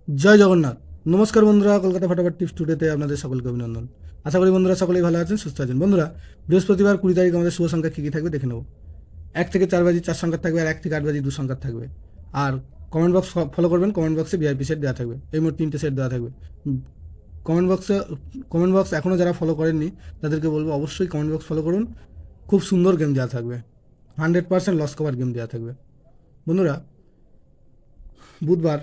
জয় জগন্নাথ। নমস্কার বন্ধুরা, কলকাতা ফটাফট টিপস টুডেতে আপনাদের সকলকে অভিনন্দন। আশা করি বন্ধুরা সকলেই ভালো আছেন, সুস্থ আছেন। বন্ধুরা, বৃহস্পতিবার 20 তারিখ আমাদের শুভ সংখ্যা কী কী থাকবে দেখে নেব। 1 থেকে 4 বাজি 4 সংখ্যা থাকবে, আর 1 থেকে 8 বাজি 2 সংখ্যা থাকবে। আর কমেন্ট বক্স ফলো করবেন, কমেন্ট বক্সে ভিআইপি সেট দেওয়া থাকবে। এই মোট 3টে সেট দেওয়া থাকবে। কমেন্ট বক্স এখনও যারা ফলো করেননি তাদেরকে বলবো অবশ্যই কমেন্ট বক্স ফলো করুন। খুব সুন্দর গেম দেওয়া থাকবে, 100% লস কভার গেম দেওয়া থাকবে। বন্ধুরা, বুধবার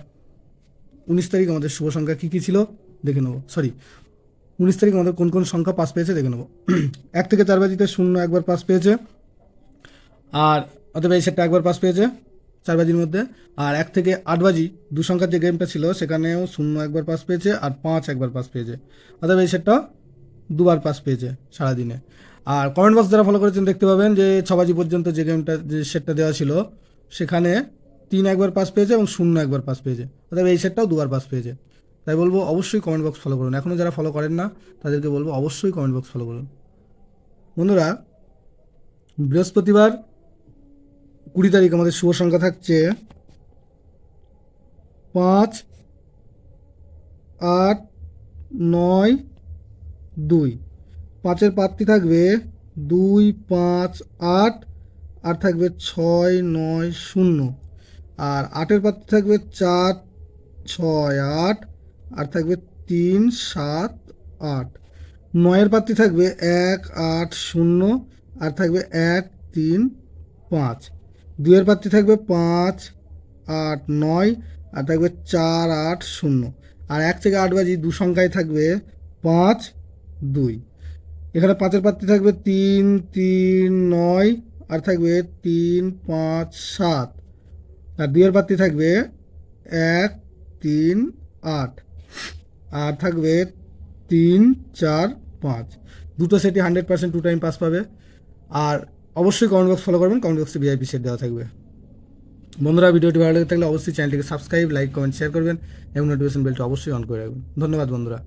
19 তারিখ আমাদের শুভ সংখ্যা কী কী ছিল দেখে নেবো। 19 তারিখ আমাদের কোন কোন সংখ্যা পাস পেয়েছে দেখে নেবো। 1 থেকে 4 বাজিতে 0 একবার পাস পেয়েছে, আর অতএব এই সেটটা একবার পাস পেয়েছে 4 বাজির মধ্যে। আর 1 থেকে 8 বাজি 2 সংখ্যার যে গেমটা ছিল সেখানেও 0 একবার পাস পেয়েছে, আর 5 একবার পাস পেয়েছে। অতএব এই সেটটা দুবার পাস পেয়েছে সারাদিনে। আর কমেন্ট বক্স যারা ফলো করেছেন দেখতে পাবেন যে 6 বাজি পর্যন্ত যে গেমটা যে সেটটা দেওয়া ছিল সেখানে 3 একবার পাস পেয়েছে এবং 0 একবার পাস পেয়েছে। অর্থাৎ এই সেটটাও দুবার পাস পেয়েছে। তাই বলবো অবশ্যই কমেন্ট বক্স ফলো করুন। এখনও যারা ফলো করেন না তাদেরকে বলবো অবশ্যই কমেন্ট বক্স ফলো করুন। বন্ধুরা, বৃহস্পতিবার 20 তারিখ আমাদের শুভ সংখ্যা থাকছে 5, 8, 9, 2। 5-এর প্রার্থী থাকবে 2, 5, 8, আর থাকবে 6, 9, 0। আর 8-এর প্রার্থী থাকবে 4, 6, 8, আর থাকবে 3, 7, 8। 9-এর প্রার্থী থাকবে 1, 8, 0, আর থাকবে 1, 3, 5। 2-এর প্রার্থী থাকবে 5, 8, 9, আর থাকবে 4, 8, 0। আর 1 থেকে 8 বাজি 2 সংখ্যায় থাকবে 5, 2। এখানে 5-এর প্রার্থী থাকবে 3, 3, 9, আর থাকবে 3, 5, 7। আর 2-এর প্রার্থী থাকবে 1, 3, 8, আর থাকবে 3, 4, 5। দুটো সেটই 100% 2 টাইম পাস পাবে। আর অবশ্যই কমেন্ট বক্স ফলো করবেন, কমেন্ট বক্সে ভিআইপি সেট দেওয়া থাকবে। বন্ধুরা, ভিডিওটি ভালো লেগে থাকলে অবশ্যই চ্যানেলটিকে সাবস্ক্রাইব, লাইক, কমেন্ট, শেয়ার করবেন এবং নোটিফিকেশন বেলটি অবশ্যই অন করে রাখবেন। ধন্যবাদ বন্ধুরা।